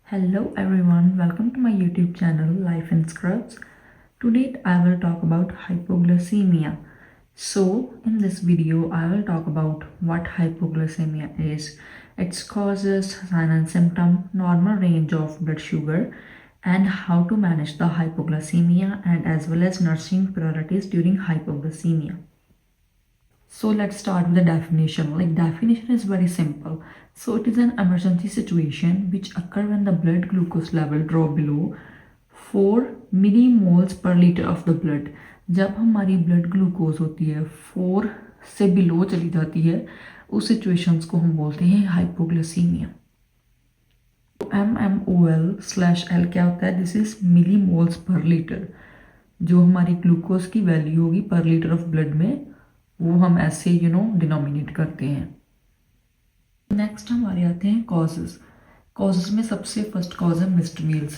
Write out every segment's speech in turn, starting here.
Hello everyone, welcome to my YouTube channel Life in Scrubs. Today I will talk about hypoglycemia. So in this video I will talk about what hypoglycemia is, its causes, sign and symptom, normal range of blood sugar, and how to manage the hypoglycemia and as well as nursing priorities during hypoglycemia. So let's start with the definition. Definition is very simple. So it is an emergency situation which occur when the blood glucose level drop below 4 millimoles per liter of the blood. जब हमारी blood glucose होती है 4 से below चली जाती है, उस situations को हम बोलते हैं हाइपोग्लिसीमिया। MMOL/L क्या होता है? दिस इज मिलीमोल्स पर लीटर। जो हमारी ग्लूकोज की वैल्यू होगी पर लीटर ऑफ ब्लड में, वो हम ऐसे डिनोमिनेट करते हैं। नेक्स्ट हमारे आते हैं कॉजेज। कॉजेज में सबसे फर्स्ट कॉज है missed meals,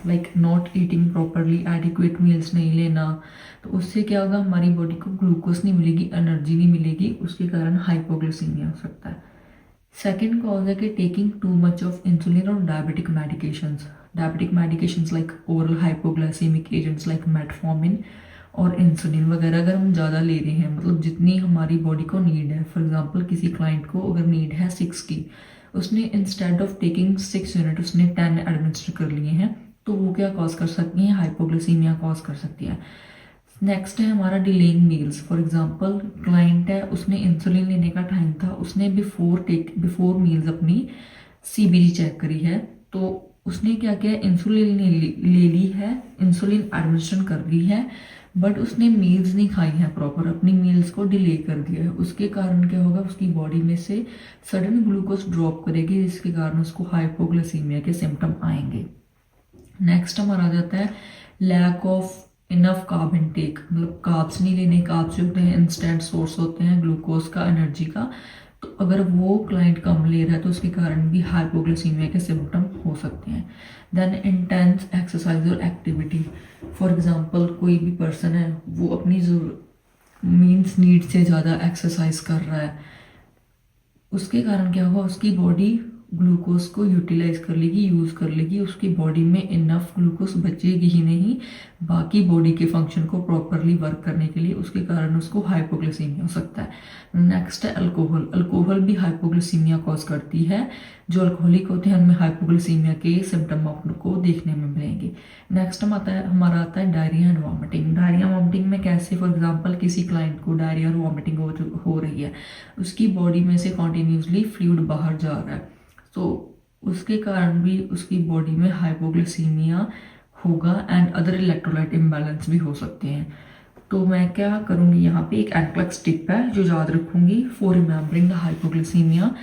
like not eating properly, adequate meals नहीं लेना। तो उससे क्या होगा, हमारी बॉडी को ग्लूकोज नहीं मिलेगी, एनर्जी नहीं मिलेगी, उसके कारण हाइपोग्लिसीमिया हो सकता है। सेकेंड कॉज है कि taking too much of insulin और diabetic medications like oral hypoglycaemic agents like metformin और इंसुलिन वगैरह अगर हम ज़्यादा ले रहे हैं, मतलब जितनी हमारी बॉडी को नीड है। फॉर एग्जांपल किसी क्लाइंट को अगर नीड है 6 की, उसने इंस्टेड ऑफ टेकिंग 6 यूनिट उसने 10 एडमिनिस्टर कर लिए हैं, तो वो क्या कॉज कर सकती हैं? हाइपोग्लिसीमिया कॉज कर सकती है। नेक्स्ट है हमारा delaying meals. For example client है, उसने इंसुलिन लेने का टाइम था, उसने बिफोर मील्स अपनी CBG चेक करी है, तो उसने क्या किया, इंसुलिन ले ली है, इंसुलिन एडमिनिस्ट्रेशन कर ली है, बट उसने मील्स नहीं खाई हैं प्रॉपर, अपनी मील्स को डिले कर दिया है। उसके कारण क्या होगा, उसकी बॉडी में से सडन ग्लूकोज ड्रॉप करेगी, जिसके कारण उसको हाइपोग्लिसीमिया के सिम्टम आएंगे। नेक्स्ट हमारा आ जाता है lack of enough carb intake, मतलब कार्ब्स नहीं लेने। कार्ब्स जो होते हैं इंस्टेंट सोर्स होते हैं ग्लूकोज का, एनर्जी का, तो अगर वो क्लाइंट कम ले रहा है तो उसके कारण भी हाइपोग्लिसीमिया के सिम्टम हो सकते हैं। देन इंटेंस एक्सरसाइज और एक्टिविटी। फॉर एग्जांपल कोई भी पर्सन है, वो अपनी नीड से ज़्यादा एक्सरसाइज कर रहा है, उसके कारण क्या होगा, उसकी बॉडी ग्लूकोज को यूटिलाइज कर लेगी, यूज़ कर लेगी, उसकी बॉडी में इनफ ग्लूकोज बचेगी ही नहीं बाकी बॉडी के फंक्शन को प्रॉपरली वर्क करने के लिए, उसके कारण उसको हाइपोग्लिसीमिया हो सकता है। नेक्स्ट है अल्कोहल। अल्कोहल भी हाइपोग्लिसीमिया कॉज करती है। जो अल्कोहलिक होते हैं उनमें हाइपोग्लिसीमिया के सिम्टम आपको देखने में मिलेंगे। नेक्स्ट हमारा आता है diarrhoea and vomiting. Diarrhoea vomiting में कैसे? फॉर एग्जाम्पल किसी क्लाइंट को डायरिया और वॉमिटिंग हो रही है, उसकी बॉडी में से कॉन्टिन्यूसली फ्लूइड बाहर जा रहा है, तो उसके कारण भी उसकी बॉडी में हाइपोग्लिसीमिया होगा एंड अदर इलेक्ट्रोलाइट इम्बैलेंस भी हो सकते हैं। तो मैं क्या करूँगी, यहाँ पे एक एनक्लेक्स टिप है जो याद रखूँगी for remembering the hypoglycaemia.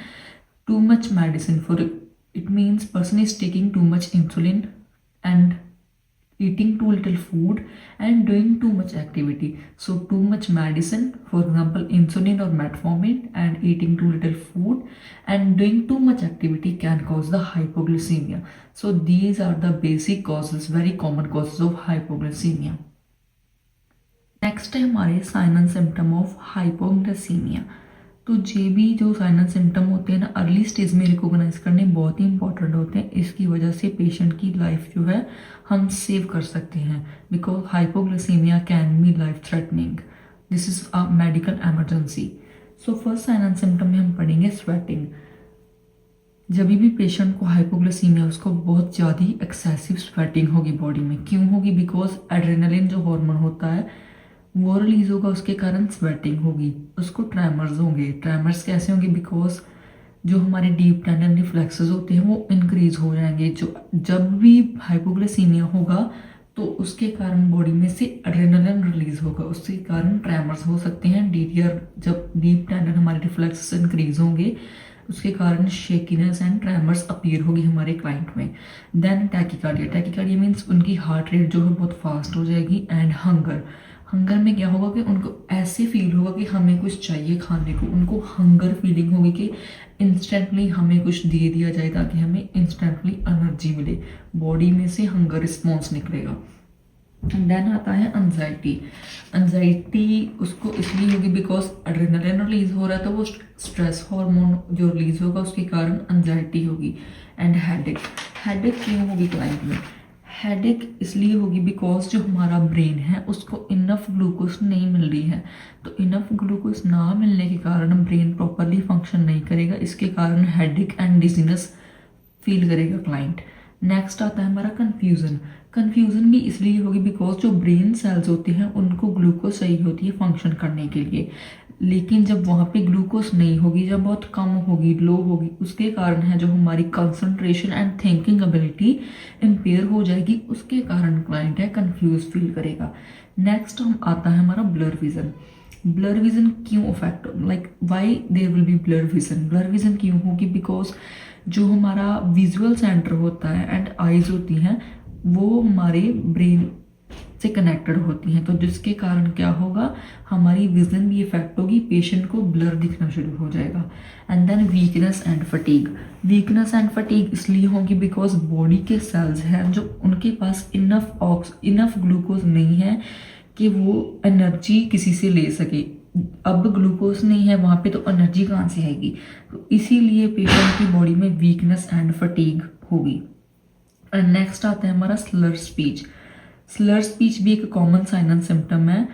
Too much medicine for it means person is taking too much insulin and eating too little food and doing too much activity. So too much medicine, for example insulin or metformin, and eating too little food and doing too much activity can cause the hypoglycemia. So these are the basic causes, very common causes of hypoglycemia. Next है हमारे sign and symptom of हाइपोग्लिसीमिया। तो ये भी जो sign and symptom होते हैं ना, early stage में रिकॉग्नाइज करने बहुत ही इंपॉर्टेंट होते हैं। इसकी वजह से पेशेंट की लाइफ जो है हम सेव कर सकते हैं, because hypoglycaemia can be life threatening. This is a medical emergency. So first sign and symptom में हम पढ़ेंगे स्वेटिंग। जब भी पेशेंट को हाइपोग्लिसीमिया, उसको बहुत ज़्यादा एक्सेसिव स्वेटिंग होगी बॉडी में। क्यों होगी? बिकॉज एड्रेनलिन जो हार्मोन होता है वो रिलीज होगा, उसके कारण स्वेटिंग होगी, उसको ट्रेमर्स होंगे। ट्रेमर्स कैसे होंगे? बिकॉज जो हमारे डीप टेंडन रिफ्लेक्सेस होते हैं वो इंक्रीज हो जाएंगे। जो जब भी हाइपोग्लिसीमिया होगा तो उसके कारण बॉडी में से एड्रेनलिन रिलीज होगा, उसके कारण ट्रेमर्स हो सकते हैं। DTR, जब डीप टेंडन हमारे रिफ्लेक्सेस इंक्रीज होंगे, उसके कारण शेकीनेस एंड ट्रेमर्स अपीयर होगी हमारे क्लाइंट में। देन टैकीकार्डिया मीन्स उनकी हार्ट रेट जो है बहुत फास्ट हो जाएगी। एंड हंगर में क्या होगा कि उनको ऐसे फील होगा कि हमें कुछ चाहिए खाने को, उनको हंगर फीलिंग होगी कि इंस्टेंटली हमें कुछ दे दिया जाए ताकि हमें इंस्टेंटली एनर्जी मिले, बॉडी में से हंगर रिस्पॉन्स निकलेगा। देन आता है एंजाइटी। एंजाइटी उसको इसलिए होगी बिकॉज एड्रेनलिन रिलीज हो रहा है, तो वो स्ट्रेस हार्मोन जो रिलीज होगा उसके कारण एंजाइटी होगी। And headache. हेडेक क्यों होगी क्लाइंट में? हेडेक इसलिए होगी बिकॉज जो हमारा ब्रेन है उसको इनफ ग्लूकोज नहीं मिल रही है, तो इनफ ग्लूकोज ना मिलने के कारण ब्रेन प्रॉपरली फंक्शन नहीं करेगा, इसके कारण हेडेक एंड डिजीनेस फील करेगा क्लाइंट। नेक्स्ट आता है हमारा कन्फ्यूज़न। कन्फ्यूज़न भी इसलिए होगी बिकॉज जो ब्रेन सेल्स होते हैं उनको ग्लूकोज चाहिए होती है फंक्शन करने के लिए, लेकिन जब वहाँ पे ग्लूकोज नहीं होगी, जब बहुत कम होगी, लो होगी, उसके कारण है जो हमारी concentration and thinking ability empire हो जाएगी, उसके कारण क्लाइंट है कंफ्यूज फील करेगा। नेक्स्ट हम आता है हमारा ब्लर विजन। ब्लर विजन क्यों affect, like why there will be blur vision? Blur vision क्यों होगी? बिकॉज जो हमारा विजुअल सेंटर होता है एंड आइज होती हैं वो हमारे ब्रेन से कनेक्टेड होती हैं, तो जिसके कारण क्या होगा, हमारी विजन भी इफेक्ट होगी, पेशेंट को ब्लर दिखना शुरू हो जाएगा। And then weakness and fatigue. Weakness and fatigue इसलिए होगी बिकॉज बॉडी के सेल्स हैं जो उनके पास इनफ ग्लूकोज नहीं है कि वो एनर्जी किसी से ले सके। अब ग्लूकोज नहीं है वहाँ पे तो एनर्जी कहाँ से आएगी, तो इसीलिए पेशेंट की बॉडी में वीकनेस एंड फटीग होगी। एंड नेक्स्ट आता है हमारा स्लर स्पीच। स्लर स्पीच भी एक कॉमन साइन एंड सिम्टम है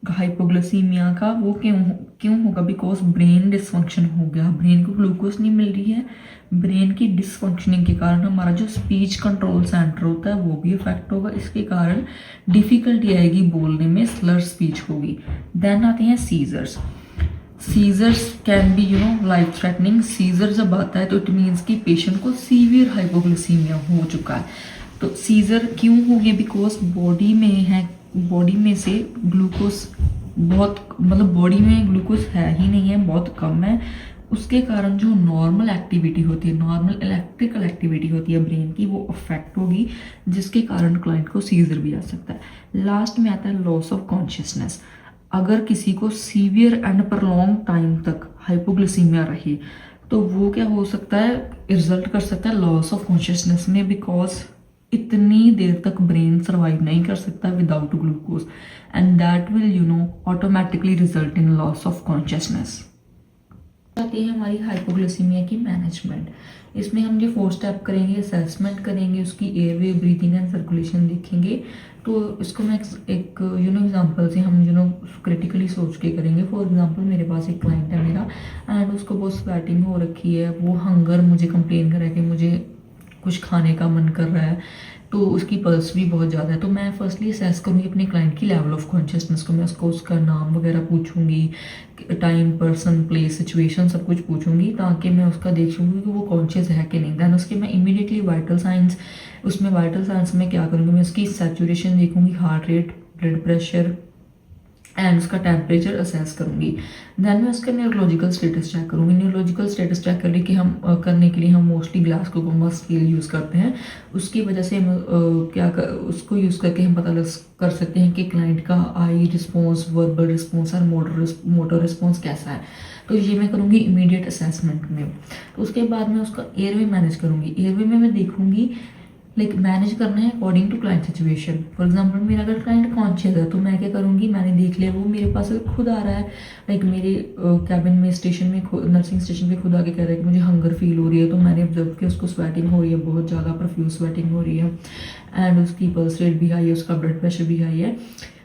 हाइपोग्लाइसीमिया का। वो क्यों होगा? बिकॉज ब्रेन डिसफंक्शन हो गया, ब्रेन को ग्लूकोज नहीं मिल रही है, ब्रेन की डिसफंक्शनिंग के कारण हमारा जो स्पीच कंट्रोल सेंटर होता है वो भी इफेक्ट होगा, इसके कारण डिफिकल्टी आएगी बोलने में, स्लर स्पीच होगी। देन आते हैं seizures. Seizures can be life threatening. Seizure जब आता है तो इट मीन्स कि पेशेंट को सीवियर हाइपोग्लाइसीमिया हो चुका है। तो सीजर क्यों हो गया? बिकॉज बॉडी में से ग्लूकोज बहुत, मतलब बॉडी में ग्लूकोज है ही नहीं है, बहुत कम है, उसके कारण जो नॉर्मल एक्टिविटी होती है, नॉर्मल इलेक्ट्रिकल एक्टिविटी होती है ब्रेन की, वो अफेक्ट होगी, जिसके कारण क्लाइंट को सीजर भी आ सकता है। लास्ट में आता है लॉस ऑफ कॉन्शियसनेस। अगर किसी को सीवियर एंड प्रलॉन्ग टाइम तक हाइपोग्लाइसीमिया रही तो वो क्या हो सकता है, रिजल्ट कर सकता है लॉस ऑफ कॉन्शियसनेस में, बिकॉज इतनी देर तक ब्रेन सर्वाइव नहीं कर सकता without glucose, and that will automatically result in loss of consciousness. आती है हमारी हाइपोग्लाइसीमिया की मैनेजमेंट। इसमें हम जो 4 स्टेप करेंगे, असेसमेंट करेंगे, उसकी एयरवे, ब्रीथिंग एंड सर्कुलेशन देखेंगे। तो इसको मैं एक एग्जांपल से हम क्रिटिकली सोच के करेंगे। फॉर एग्जांपल मेरे पास एक क्लाइंट है मेरा एंड उसको बहुत स्वेटिंग हो रखी है, वो हंगर मुझे कंप्लेन कर रहा है कि मुझे कुछ खाने का मन कर रहा है, तो उसकी पल्स भी बहुत ज़्यादा है। तो मैं फर्स्टली असेस करूँगी अपने क्लाइंट की लेवल ऑफ कॉन्शियसनेस को, मैं उसका नाम वगैरह पूछूंगी, टाइम, पर्सन, प्लेस, सिचुएशन सब कुछ पूछूंगी, ताकि मैं उसका देखूंगी कि वो कॉन्शियस है कि नहीं। देन उसके मैं इमीडिएटली वाइटल साइंस, उसमें वाइटल साइंस में क्या करूँगी, मैं उसकी सैचुरेशन देखूंगी, heart rate, blood pressure and उसका टेम्परेचर असेस करूंगी। देन मैं उसका न्यूरोलॉजिकल स्टेटस चेक करूंगी। न्यूरोलॉजिकल स्टेटस चेक करने के लिए हम मोस्टली ग्लासगो स्केल यूज़ करते हैं। उसकी वजह से हम उसको यूज़ करके हम पता कर सकते हैं कि क्लाइंट का आई रिस्पॉन्स, वर्बल रिस्पॉन्स और मोटर रिस्पॉन्स कैसा है। तो ये मैं करूँगी इमीडिएट असेसमेंट में। तो उसके बाद मैं उसका एयरवे मैनेज करूँगी। एयरवे में मैं देखूँगी मैनेज करना है according to client situation. For example मेरा अगर क्लाइंट कॉन्शियस है तो मैं क्या करूँगी, मैंने देख लिया वो मेरे पास अगर खुद आ रहा है, मेरे कैबिन में स्टेशन में नर्सिंग स्टेशन पे खुद आके कह रहा है कि मुझे हंगर फील हो रही है, तो मैंने ऑब्जर्व किया उसको स्वेटिंग हो रही है, बहुत ज़्यादा प्रोफ्यूज स्वेटिंग हो रही है एंड उसकी पल्स रेट भी हाई है, उसका ब्लड प्रेशर भी हाई है।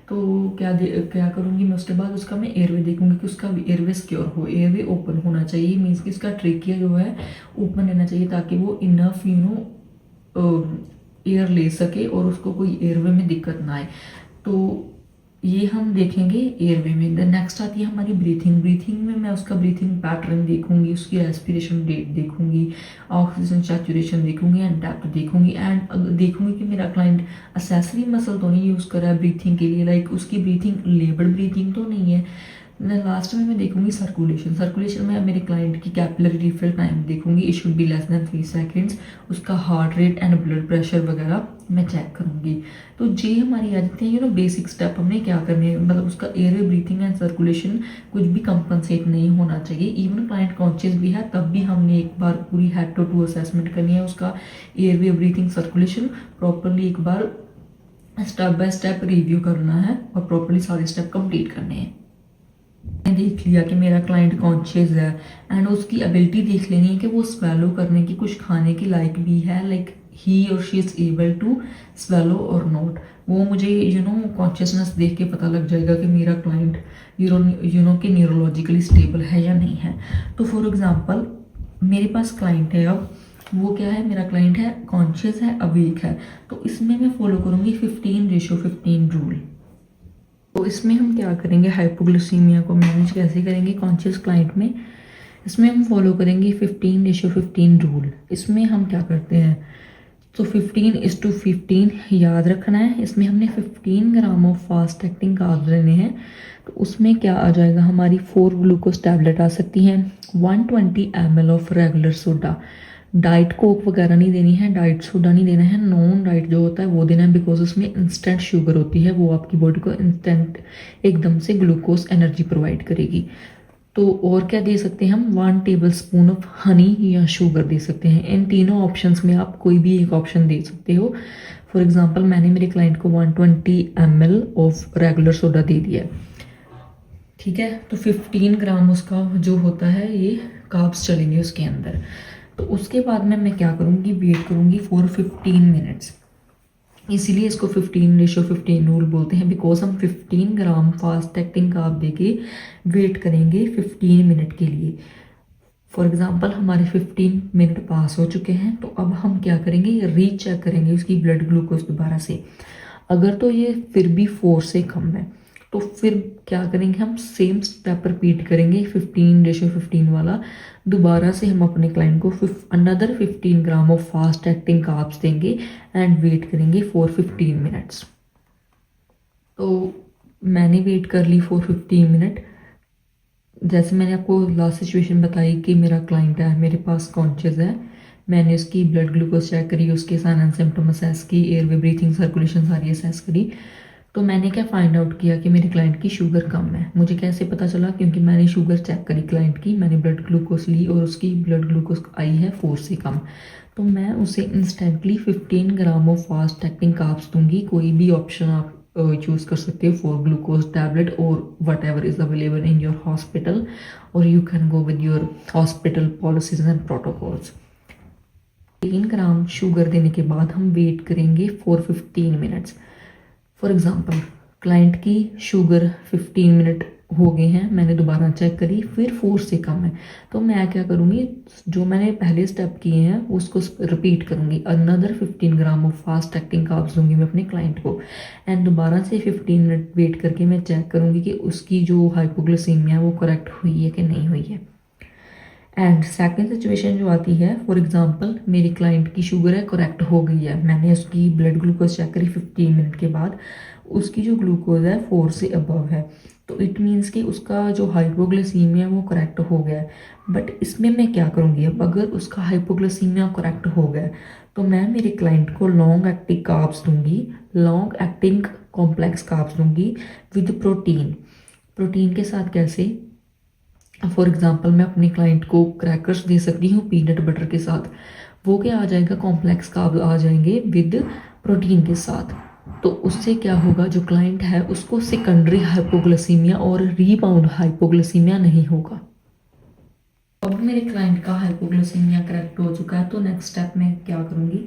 तो क्या करूँगी मैं, उसके बाद उसका मैं एयरवे देखूंगी कि उसका एयरवे सिक्योर हो, एयरवे ओपन होना चाहिए, मीन्स कि उसका ट्रेकिया जो है ओपन रहना चाहिए ताकि वो इनफ एयर ले सके और उसको कोई एयरवे में दिक्कत ना आए। तो ये हम देखेंगे एयरवे में। देन नेक्स्ट आती है हमारी ब्रीथिंग में मैं उसका ब्रीथिंग पैटर्न देखूंगी, उसकी रेस्पिरेशन रेट देखूंगी, ऑक्सीजन सैचुरेशन देखूंगी एंड डेप्थ देखूंगी एंड देखूंगी कि मेरा क्लाइंट असेसरी मसल तो नहीं यूज़ कर रहा है ब्रीथिंग के लिए, उसकी ब्रीथिंग लेबर्ड ब्रीथिंग तो नहीं है। लास्ट में मैं देखूंगी सर्कुलेशन में मेरे क्लाइंट की कैपिलरी रिफिल टाइम देखूंगी, it should be less than 3 seconds, उसका heart rate and blood pressure वगैरह मैं चेक करूंगी। तो ये हमारी आ जाती है बेसिक स्टेप हमने क्या करने हैं, मतलब उसका एयरवे, ब्रीथिंग एंड सर्कुलेशन कुछ भी कंपनसेट नहीं होना चाहिए। इवन क्लाइंट कॉन्शियस भी है तब भी हमने एक बार पूरी हेड टू टू असेसमेंट करनी है, उसका एयरवे, ब्रीथिंग, सर्कुलेशन प्रॉपरली एक बार स्टेप बाय स्टेप रिव्यू करना है और प्रॉपर्ली सारे स्टेप कंप्लीट करने हैं। मैंने देख लिया कि मेरा क्लाइंट कॉन्शियस है एंड उसकी एबिलिटी देख लेनी है कि वो स्वेलो करने की, कुछ खाने की लायक भी है, लाइक ही और she is able to swallow और नॉट। वो मुझे कॉन्शियसनेस देख के पता लग जाएगा कि मेरा क्लाइंट कि न्यूरोलॉजिकली स्टेबल है या नहीं है। तो फॉर एग्जांपल मेरे पास क्लाइंट है, अब वो क्या है, मेरा क्लाइंट है कॉन्शियस है, अवेक है, तो इसमें मैं फॉलो करूँगी 15:15 रूल। तो इसमें हम क्या करेंगे, हाइपोग्लिसीमिया को मैनेज कैसे करेंगे कॉन्शियस क्लाइंट में, इसमें हम फॉलो करेंगे 15:15 रूल। इसमें हम क्या करते हैं, तो 15:15 याद रखना है। इसमें हमने 15 gram of fast acting carbs लेने हैं। तो उसमें क्या आ जाएगा, हमारी 4 ग्लूकोज टैबलेट आ सकती हैं, 120 ml of regular soda. Diet Coke वगैरह नहीं देनी है, डाइट सोडा नहीं देना है, नॉन डाइट जो होता है वो देना है, बिकॉज उसमें इंस्टेंट शुगर होती है, वो आपकी बॉडी को इंस्टेंट एकदम से ग्लूकोज एनर्जी प्रोवाइड करेगी। तो और क्या दे सकते हैं हम, 1 टेबलस्पून ऑफ हनी या शुगर दे सकते हैं। इन तीनों ऑप्शंस में आप कोई भी एक ऑप्शन दे सकते हो। फॉर एग्जांपल मैंने मेरे क्लाइंट को 120 ml ऑफ रेगुलर सोडा दे दिया, ठीक है। तो 15 ग्राम उसका जो होता है ये कार्ब्स चलेंगे उसके अंदर। तो उसके बाद में मैं क्या करूँगी, वेट करूँगी फॉर 15 मिनट्स। इसीलिए इसको 15:15 रूल बोलते हैं, बिकॉज हम 15 ग्राम फास्ट एक्टिंग कार्ब देके वेट करेंगे 15 मिनट के लिए। फॉर एग्जांपल हमारे 15 मिनट पास हो चुके हैं, तो अब हम क्या करेंगे, रीचेक करेंगे उसकी ब्लड ग्लूकोज दोबारा से। अगर तो ये फिर भी 4 से कम है तो फिर क्या करेंगे, हम सेम स्टेप रिपीट करेंगे 15:15 वाला। दोबारा से हम अपने क्लाइंट को another 15 gram of fast acting carbs देंगे एंड वेट करेंगे फॉर 15 मिनट्स। तो मैंने वेट कर ली फॉर 15 मिनट। जैसे मैंने आपको लास्ट सिचुएशन बताई कि मेरा क्लाइंट है, मेरे पास कॉन्शियस है, मैंने उसकी ब्लड ग्लूकोज चेक करी, उसके साइन एंड सिम्टम असेस की, एयरवे ब्रीथिंग सर्कुलेशन सारी असेस करी। तो मैंने क्या फाइंड आउट किया कि मेरे क्लाइंट की शुगर कम है। मुझे कैसे पता चला, क्योंकि मैंने शुगर चेक करी क्लाइंट की, मैंने ब्लड ग्लूकोज ली और उसकी ब्लड ग्लूकोज आई है 4 से कम। तो मैं उसे instantly 15 gram of fast acting carbs दूंगी। कोई भी ऑप्शन आप चूज़ कर सकते हो फॉर ग्लूकोज टैबलेट और whatever is available in your hospital, और you can go with your hospital policies and protocols. 3 gram sugar देने के बाद हम वेट करेंगे for 15 minutes. For example client की शुगर 15 मिनट हो गए हैं, मैंने दोबारा चेक करी, फिर 4 से कम है, तो मैं क्या करूँगी, जो मैंने पहले स्टेप किए हैं उसको रिपीट करूँगी। Another 15 gram of fast acting carbs दूंगी मैं अपने क्लाइंट को एंड दोबारा से 15 मिनट वेट करके मैं चेक करूँगी कि उसकी जो हाइपोग्लिसीमिया है वो करेक्ट हुई है कि नहीं हुई है। एंड सेकंड सिचुएशन जो आती है, फॉर एग्जांपल मेरी क्लाइंट की शुगर है करेक्ट हो गई है, मैंने उसकी ब्लड ग्लूकोज चेक करी 15 मिनट के बाद, उसकी जो ग्लूकोज है 4 से अबव है, तो इट मीन्स कि उसका जो हाइपोग्लिसीमिया वो करेक्ट हो गया है। बट इसमें मैं क्या करूँगी, अब अगर उसका हाइपोग्लिसीमिया करेक्ट हो गया तो मैं मेरे क्लाइंट को लॉन्ग एक्टिंग कार्ब्स दूंगी, लॉन्ग एक्टिंग कॉम्प्लेक्स कार्ब्स दूंगी विद प्रोटीन। प्रोटीन के साथ कैसे, फॉर एग्जांपल मैं अपने क्लाइंट को क्रैकर्स दे सकती हूँ पीनट बटर के साथ, वो क्या आ जाएगा, कॉम्प्लेक्स कार्ब आ जाएंगे विद प्रोटीन के साथ। तो उससे क्या होगा, जो क्लाइंट है उसको सेकेंडरी हाइपोग्लिसीमिया और रीबाउंड हाइपोग्लिसीमिया नहीं होगा। अब मेरे क्लाइंट का हाइपोग्लिसीमिया करेक्ट हो चुका है, तो नेक्स्ट स्टेप में क्या करूँगी,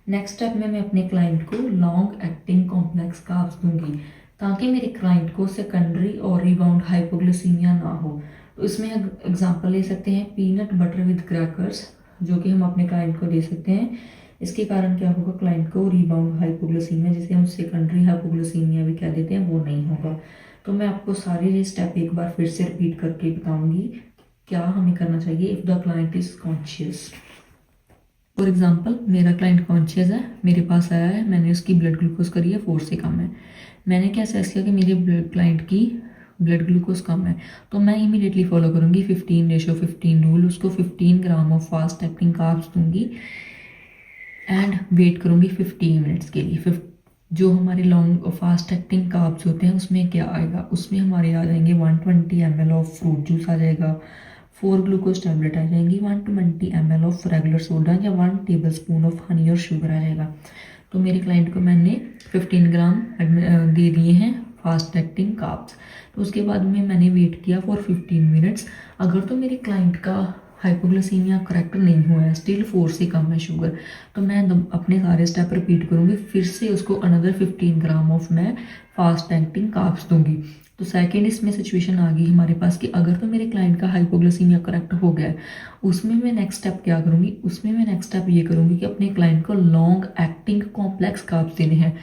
नेक्स्ट स्टेप में मैं अपने क्लाइंट को लॉन्ग एक्टिंग कॉम्प्लेक्स कार्ब्स दूंगी ताकि मेरे क्लाइंट को सेकेंडरी और रीबाउंड हाइपोग्लिसीमिया ना हो। तो इसमें एग्जांपल ले सकते हैं पीनट बटर विद क्रैकर्स, जो कि हम अपने क्लाइंट को दे सकते हैं। इसके कारण क्या होगा, क्लाइंट को रीबाउंड हाइपोग्लिसीमिया, जिसे हम सेकेंडरी हाइपोग्लिसीमिया भी कह देते हैं, वो नहीं होगा। तो मैं आपको सारे ये स्टेप एक बार फिर से रिपीट करके बताऊंगी क्या हमें करना चाहिए if the client is conscious. For example मेरा क्लाइंट कॉन्शियस है, मेरे पास आया है, मैंने उसकी ब्लड ग्लूकोज करी है 4 से कम है, मैंने क्या असेस किया कि मेरे क्लाइंट की ब्लड ग्लूकोज कम है, तो मैं इमीडिएटली फॉलो करूँगी 15:15 रूल। उसको 15 gram of fast acting carbs दूंगी एंड वेट करूँगी 15 मिनट्स के लिए। जो हमारे लॉन्ग फास्ट एक्टिंग कार्ब्स होते हैं उसमें क्या आएगा, उसमें हमारे आ जाएंगे 120 ml ऑफ फ्रूट जूस आ जाएगा, 4 ग्लूकोज टैबलेट आ जाएंगी, 120 ml ऑफ रेगुलर सोडा या 1 टेबल स्पून ऑफ हनी और शुगर आ जाएगा। तो मेरे क्लाइंट को मैंने 15 ग्राम दे दिए हैं फास्ट एक्टिंग कार्ब्स। तो उसके बाद में मैंने वेट किया फॉर 15 मिनट्स। अगर तो मेरे क्लाइंट का हाइपोग्लिसीमिया करेक्ट नहीं हुआ है, स्टिल 4 से कम है शुगर, तो मैं अपने सारे स्टेप रिपीट करूँगी, फिर से उसको अनदर 15 ग्राम ऑफ मैं फास्ट एक्टिंग कार्ब्स दूंगी। तो सेकेंड इसमें सिचुएशन आ गई हमारे पास कि अगर तो मेरे क्लाइंट का हाइपोग्लिसीमिया करेक्ट हो गया है, उसमें मैं नेक्स्ट स्टेप क्या करूँगी, उसमें मैं नेक्स्ट स्टेप ये करूँगी कि अपने क्लाइंट को लॉन्ग एक्टिंग कॉम्प्लेक्स कार्ब्स देने हैं।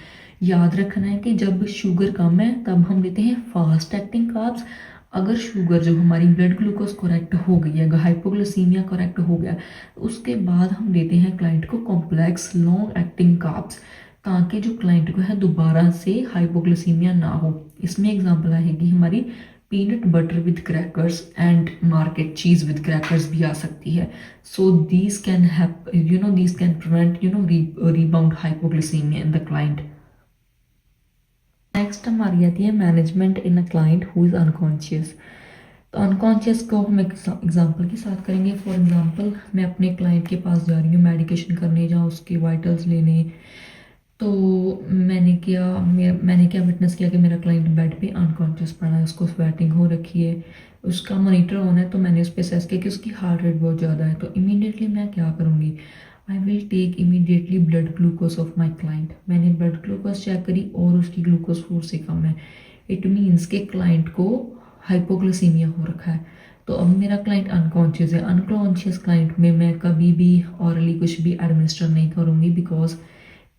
याद रखना है कि जब शुगर कम है तब हम देते हैं फास्ट एक्टिंग कार्ब्स। अगर शुगर जो हमारी ब्लड ग्लूकोज करेक्ट हो गई है, हाइपोग्लिसीमिया करेक्ट हो गया, तो उसके बाद हम देते हैं क्लाइंट को कॉम्प्लेक्स लॉन्ग एक्टिंग कार्ब्स, ताकि जो क्लाइंट को है दोबारा से हाइपोग्लिसीमिया ना हो। इसमें एग्जांपल आएगी हमारी peanut butter with crackers and market cheese with crackers भी आ सकती है। So these can have these can prevent rebound hypoglycaemia in the client. Next हमारी आती है management in a client who is unconscious. तो अनकॉन्शियस को हम एग्जांपल के साथ करेंगे। फॉर एग्जांपल मैं अपने क्लाइंट के पास जा रही हूँ मेडिकेशन करने, जहाँ उसके वाइटल्स लेने। तो मैंने क्या विटनेस किया कि मेरा क्लाइंट बेड पे अनकॉन्शियस पड़ा है, उसको स्वेटिंग हो रखी है, उसका मॉनिटर ऑन है। तो मैंने उस पर असेस किया कि उसकी हार्ट रेट बहुत ज़्यादा है। तो इमीडिएटली मैं क्या करूँगी, I will take immediately blood glucose of my client. मैंने ब्लड ग्लूकोज चेक करी और उसकी ग्लूकोज 4 से कम है। इट मीन्स के क्लाइंट को हाइपोग्लिसीमिया हो रखा है। तो अब मेरा क्लाइंट अनकॉन्शियस है। अनकॉन्शियस क्लाइंट में मैं कभी भी ऑरली कुछ भी एडमिनिस्टर नहीं करूँगी, बिकॉज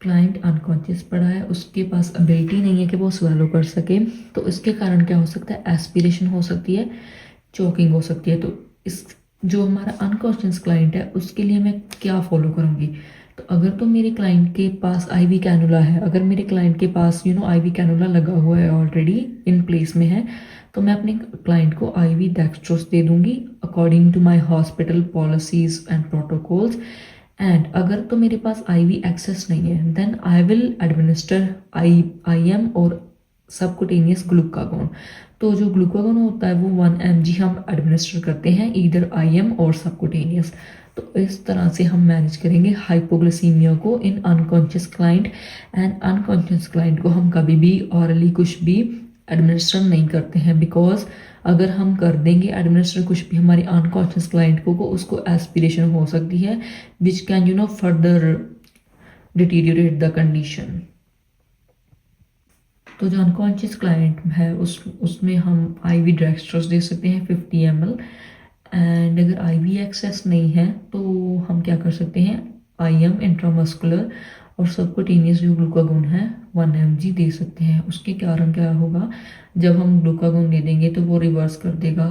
क्लाइंट अनकॉन्शियस पड़ा है, उसके पास एबिलिटी नहीं है कि वो स्वेलो कर सके। तो इसके कारण क्या हो सकता है, एस्पिरेशन हो सकती है, चोकिंग हो सकती है। तो इस जो हमारा अनकॉन्शियस क्लाइंट है उसके लिए मैं क्या फॉलो करूँगी। तो अगर तो मेरे क्लाइंट के पास आईवी कैनुला है, अगर मेरे क्लाइंट के पास आईवी कैनुला लगा हुआ है, ऑलरेडी इन प्लेस में है, तो मैं अपने क्लाइंट को आईवी डेक्स्ट्रोस दे दूंगी according to my hospital policies and protocols. And अगर तो मेरे पास आईवी एक्सेस नहीं है, then I will administer IM और सबकुटेनियस ग्लूकागोन। तो जो ग्लूकागोन होता है वो 1 mg हम एडमिनिस्टर करते हैं, ईदर IM और सबकुटेनियस। तो इस तरह से हम मैनेज करेंगे हाइपोग्लिसीमिया को इन unconscious client. And unconscious client को हम कभी भी ऑरली कुछ भी एडमिनिस्टर नहीं करते हैं, बिकॉज अगर हम कर देंगे एडमिनिस्टर कुछ भी हमारे अनकॉन्शियस क्लाइंट को उसको एस्पिरेशन हो सकती है, which can further deteriorate the condition. तो जो अनकॉन्शियस क्लाइंट है उसमें हम आईवी डेक्स्ट्रोस दे सकते हैं 50 ml। एंड अगर आईवी एक्सेस नहीं है तो हम क्या कर सकते हैं, IM इंट्रामस्कुलर और सबकुटेनियस जो ग्लूकागोन है 1 mg दे सकते हैं। उसके कारण क्या होगा, जब हम ग्लूकागोन दे देंगे तो वो रिवर्स कर देगा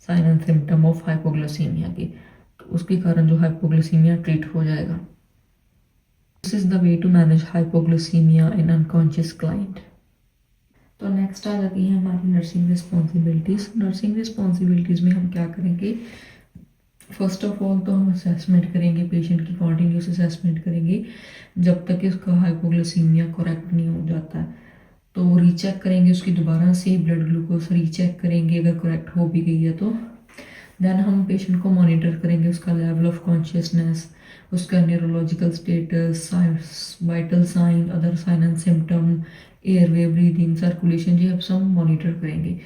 sign and symptom of hypoglycaemia के। तो उसके कारण जो हाइपोग्लिसीमिया ट्रीट हो जाएगा। This is the way to manage hypoglycaemia in unconscious client. तो नेक्स्ट आ जाती है हमारी नर्सिंग रिस्पॉन्सिबिलिटीज़। नर्सिंग रिस्पॉन्सिबिलिटीज़ में हम क्या करेंगे, फर्स्ट ऑफ ऑल तो हम असेसमेंट करेंगे, पेशेंट की कॉन्टिन्यूस असेसमेंट करेंगे जब तक कि उसका हाइपोग्लिसीमिया करेक्ट नहीं हो जाता है। तो रीचेक करेंगे उसकी दोबारा से ब्लड ग्लूकोज रीचेक करेंगे, अगर करेक्ट हो भी गई है तो देन हम पेशेंट को मॉनिटर करेंगे, उसका लेवल ऑफ कॉन्शियसनेस, उसका neurological status, vital sign, other sign and symptom, airway, breathing, circulation, ये सब मॉनिटर करेंगे।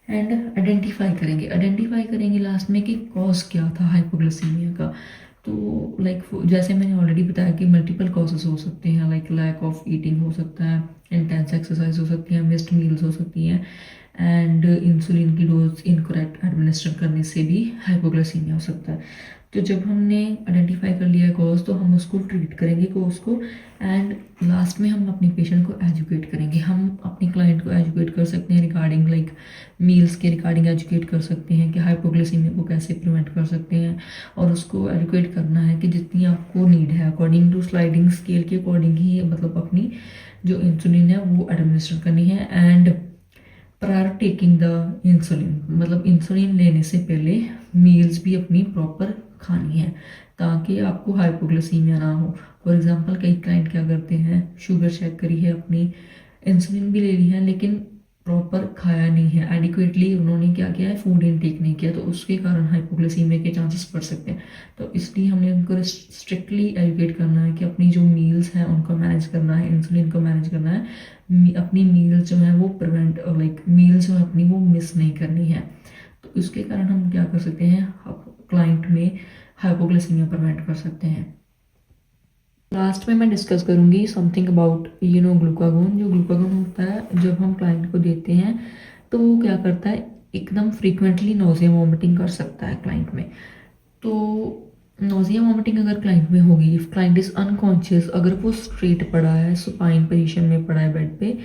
एंड आइडेंटिफाई करेंगे लास्ट में कि कॉज क्या था हाइपोग्लिसीमिया का। तो लाइक जैसे मैंने ऑलरेडी बताया कि मल्टीपल कॉजेस हो सकते हैं, लाइक लैक ऑफ ईटिंग हो सकता है, इंटेंस एक्सरसाइज हो सकती है, मिस्ड मील्स हो सकती हैं, एंड इंसुलिन की डोज इनकरेक्ट एडमिनिस्टर करने से भी हाइपोग्लिसीमिया हो सकता है। तो जब हमने आइडेंटिफाई कर लिया कॉज तो हम उसको ट्रीट करेंगे कॉज को। एंड लास्ट में हम अपने पेशेंट को एजुकेट करेंगे। हम अपने क्लाइंट को एजुकेट कर सकते हैं रिगार्डिंग लाइक मील्स के रिगार्डिंग एजुकेट कर सकते हैं कि हाइपोग्लिसीमिया को कैसे प्रिवेंट कर सकते हैं। और उसको एजुकेट करना है कि जितनी आपको नीड है अकॉर्डिंग टू स्लाइडिंग स्केल के अकॉर्डिंग ही मतलब अपनी जो इंसुलिन है वो एडमिनिस्टर करनी है। And prior taking the insulin, मतलब इंसुलिन लेने से पहले मील्स भी अपनी प्रॉपर खानी है ताकि आपको हाइपोग्लिसीमिया ना हो। फॉर एग्जांपल कई क्लाइंट क्या करते हैं, शुगर चेक करी है अपनी, इंसुलिन भी ले ली है, लेकिन प्रॉपर खाया नहीं है, एडिक्वेटली उन्होंने क्या किया है, फूड इनटेक नहीं किया, तो उसके कारण हाइपोग्लाइसीमिया के चांसेस बढ़ सकते हैं। तो इसलिए हमने उनको स्ट्रिक्टली एजुकेट करना है कि अपनी जो मील्स हैं उनको मैनेज करना है, इंसुलिन को मैनेज करना है, अपनी मील्स जो है वो प्रिवेंट लाइक मील्स जो है अपनी वो मिस नहीं करनी है। तो इसके कारण हम क्या कर सकते हैं, क्लाइंट में हाइपोग्लाइसीमिया प्रिवेंट कर सकते हैं। लास्ट में मैं डिस्कस करूँगी समथिंग अबाउट ग्लूकागोन। जो ग्लूकागोन होता है जब हम क्लाइंट को देते हैं तो वो क्या करता है, एकदम फ्रीक्वेंटली नोज़िया वॉमिटिंग कर सकता है क्लाइंट में। तो नोज़िया वॉमिटिंग अगर क्लाइंट में होगी, इफ क्लाइंट इज़ अनकॉन्शियस, अगर वो स्ट्रेट पड़ा है, सुपाइन पोजीशन में पड़ा है बेड पे,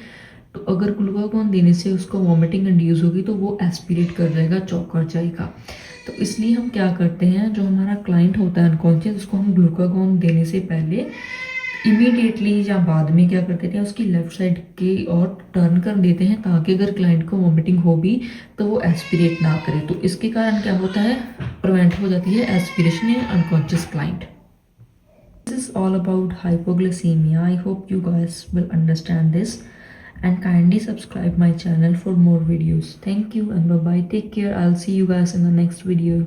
तो अगर ग्लूकागोन देने से उसको वॉमिटिंग इंड्यूस होगी तो वो एस्पिरेट कर जाएगा, चौक कर जाएगा। तो इसलिए हम क्या करते हैं, जो हमारा क्लाइंट होता है अनकॉन्शियस, उसको हम ग्लूकागोन देने से पहले इमीडिएटली या बाद में क्या कर देते हैं, उसकी लेफ्ट साइड की ओर टर्न कर देते हैं, ताकि अगर क्लाइंट को वॉमिटिंग हो भी तो वो एस्पिरेट ना करे। तो इसके कारण क्या होता है, प्रिवेंट हो जाती है aspiration in unconscious client. This is all about hypoglycemia. I hope you guys will understand this and kindly subscribe my channel for more videos. Thank you and bye bye. Take care. I'll see you guys in the next video.